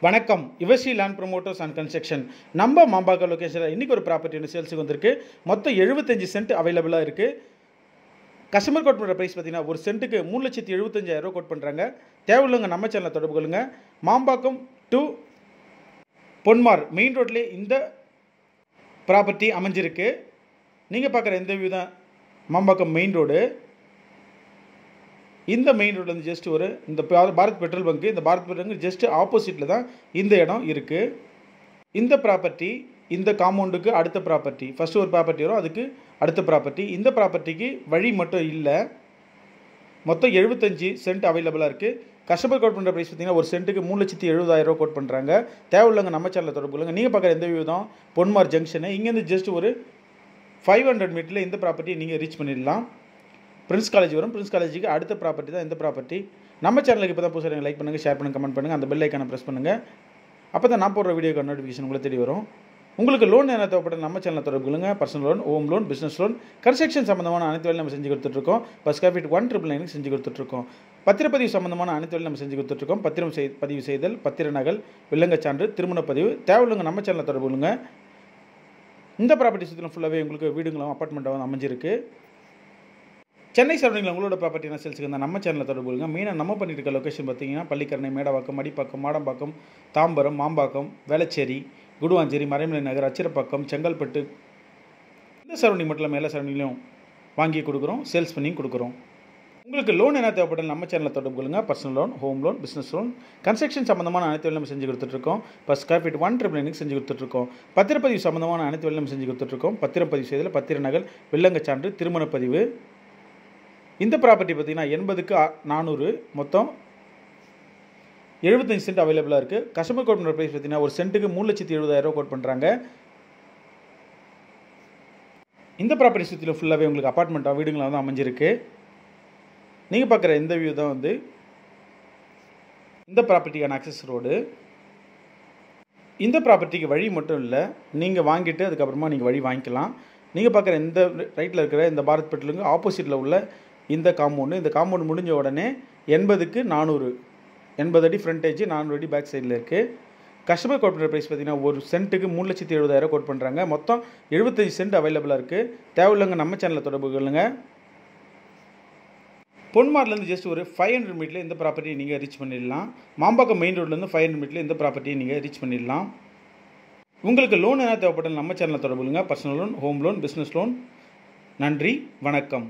வணக்கம். Yuvasri land promoters and construction. நம்ம மாம்பாக்கம் லொக்கேஷனில் இன்றைக்கி ஒரு ப்ராப்பர்ட்டி ஒன்று சேல்ஸுக்கு வந்திருக்கு. மொத்தம் 75 சென்ட் அவைலபிளாக இருக்குது. கஸ்டமர் கோட் பண்ணுற ப்ரைஸ் பார்த்தீங்கன்னா ஒரு சென்ட்டுக்கு 3,75,000 கோட் பண்ணுறாங்க. தேவையுள்ளவங்க நம்ம சேனலை தொடர்பு கொள்ளுங்க. மாம்பாக்கம் டு பொன்மார் மெயின் ரோட்லேயே இந்த ப்ராப்பர்ட்டி அமைஞ்சிருக்கு. நீங்கள் பார்க்குற இந்த வியூ தான் மாம்பாக்கம் மெயின் ரோடு. இந்த மெயின் ரோட்லேருந்து ஜஸ்ட் ஒரு இந்த பாரத் பெட்ரோல் பங்கு, இந்த பாரத் பெட்ரோல் பங்கு ஜஸ்ட் ஆப்போசிட்டில் தான் இந்த இடம் இருக்குது. இந்த ப்ராப்பர்ட்டி இந்த காம்பவுண்டுக்கு அடுத்த ப்ராப்பர்ட்டி, ஃபஸ்ட்டு ஒரு ப்ராப்பர்ட்டி வரும், அதுக்கு அடுத்த ப்ராப்பர்ட்டி. இந்த ப்ராப்பர்ட்டிக்கு வழி மட்டும் இல்லை, மொத்தம் 75 சென்ட் அவைலபிளாக இருக்குது. கஸ்டமர் கோட் பண்ணுற ப்ரைஸ் பார்த்தீங்கன்னா ஒரு சென்ட்டுக்கு 3,70,000 கோட் பண்ணுறாங்க. தேவையுள்ளவங்க நம்ம சேனலில் தொடர்பு கொள்ளுங்க. நீங்கள் பார்க்குற எந்த வியூ தான் பொன்மார் ஜங்ஷனு. இங்கேருந்து ஜஸ்ட் ஒரு 500 மீட்டரில் இந்த ப்ராப்பர்ட்டியை நீங்கள் ரீச் பண்ணிடலாம். பிரின்ஸ் காலேஜ் வரும். பிரின்ஸ் காலேஜுக்கு அடுத்த ப்ராப்பர்ட்டி தான் இந்த ப்ராப்பர்ட்டி. நம்ம சேனலுக்கு இப்போ தான் புதுசாக லைக் பண்ணுங்கள், ஷேர் பண்ணுங்கள், கமெண்ட் பண்ணுங்கள், அந்த பெல் ஐக்கானை ப்ரெஸ் பண்ணுங்கள். அப்போ தான் நான் போடுற வீடியோக்கு நோட்டிஃபிகேஷன் உங்களை தேடி வரும். உங்களுக்கு லோன் என்ன தேவைப்பட்ட நம்ம சேனலில் தொடர்பு கொள்ளுங்க. Personal loan, home loan, business loan, construction சம்பந்தமான அனைத்து வேலையும் நம்ம செஞ்சு கொடுத்துட்ருக்கோம். பஸ் ஸ்கொயர் ஃபீட் 1,999 செஞ்சு கொடுத்துட்ருக்கோம். பத்திரப்பதிவு சம்பந்தமான அனைத்து வேலையும் நம்ம செஞ்சு கொடுத்துட்ருக்கோம். பத்திரம் பதிவு செய்தல், பத்திர நகல், வில்லங்கச் சான்று, திருமண பதிவு. தேவையுள்ளவங்க நம்ம சேனலில் தொடர்பு கொள்ளுங்க. இந்த ப்ராப்பர்ட்டி சுற்றிலும் ஃபுல்லாகவே உங்களுக்கு வீடுங்களும் அப்பார்ட்மெண்ட்டாகவும் அமைஞ்சிருக்கு. சென்னை சரௌண்டிங்கில் உங்களோட ப்ராப்பர்ட்டி என்ன சேல்ஸுக்கு இருந்தால் நம்ம சேனலில் தொடர்பு கொள்ளுங்க. மெயினாக நம்ம பண்ணிட்டு இருக்க லொக்கேஷன் பார்த்தீங்கன்னா பள்ளிக்கரணை, மேடவாக்கம், மடிப்பாக்கம், மாடம்பாக்கம், தாம்பரம், மாம்பாக்கம், வேளச்சேரி, குடுவாஞ்சேரி, மறைமலை நகர், அச்சிரப்பாக்கம், செங்கல்பட்டு. இந்த சரௌண்டிங் மட்டும் இல்லாமல் எல்லா சரௌண்டிங்லையும் வாங்கி கொடுக்குறோம், சேல்ஸ் பண்ணி கொடுக்குறோம். உங்களுக்கு லோன் என்ன தேவைப்பட்டாலும் நம்ம சேனலில் தொடர்பு கொள்ளுங்க. Personal loan, home loan, business loan, construction சம்பந்தமான அனைத்து வேலையும் நம்ம செஞ்சு கொடுத்துட்ருக்கோம். பஸ் ஸ்கொயர் ஃபீட் 1,999 செஞ்சு கொடுத்துட்ருக்கோம். பத்திரப்பதிவு சம்பந்தமான அனைத்து வேலையும் நம்ம செஞ்சு கொடுத்துட்ருக்கோம். பத்திரம் பதிவு செய்தல், பத்திர நகல், வில்லங்கச் சான்று, திருமண பதிவு. இந்த ப்ராப்பர்ட்டி பார்த்தீங்கன்னா 80க்கு 400, மொத்தம் 75 சென்ட் அவைலபிளாக இருக்குது. கஸ்டமர் கோட் பண்ணுற ப்ரைஸ் பார்த்தீங்கன்னா ஒரு சென்ட்டுக்கு 3,70,000 கோட் பண்ணுறாங்க. இந்த ப்ராப்பர்ட்டி சுற்றிலும் ஃபுல்லாகவே உங்களுக்கு அப்பார்ட்மெண்ட்டாக வீடுங்களாக தான் அமைஞ்சிருக்கு. நீங்கள் பார்க்குற இந்த வியூ தான் வந்து இந்த ப்ராப்பர்ட்டிக்கான ஆக்சஸ் ரோடு. இந்த ப்ராப்பர்ட்டிக்கு வழி மட்டும் இல்லை, நீங்கள் வாங்கிட்டு அதுக்கப்புறமா நீங்கள் வழி வாங்கிக்கலாம். நீங்கள் பார்க்குற இந்த ரைட்டில் இருக்கிற இந்த பாரத் பெட்ரோலுங்க ஆப்போசிட்டில் உள்ள இந்த காம்பவுண்டு முடிஞ்ச உடனே 80க்கு 400, 80 அடி ஃப்ரண்டேஜ், 400 அடி பேக் சைடில் இருக்குது. கஸ்டமர் கோட் பண்ணுற ப்ரைஸ் பார்த்தீங்கன்னா ஒரு சென்ட்டுக்கு 3,70,000 கோட் பண்ணுறாங்க. மொத்தம் 75 சென்ட் அவைலபிளாக இருக்குது. தேவையுள்ளவங்க நம்ம சேனலில் தொடர்பு கொள்ளுங்க. பொன்மார்லேருந்து ஜஸ்ட் ஒரு 500 மீட்டரில் இந்த ப்ராப்பர்ட்டியை நீங்கள் ரீச் பண்ணிடலாம். மாம்பாக்கம் மெயின் ரோட்லேருந்து 500 மீட்டரில் இந்த ப்ராப்பர்ட்டியை நீங்கள் ரீச் பண்ணிடலாம். உங்களுக்கு லோன் என்ன தேவைப்பட்டாலும் நம்ம சேனலில் தொடர்பு கொள்ளுங்க. Personal loan, home loan, business loan. நன்றி, வணக்கம்.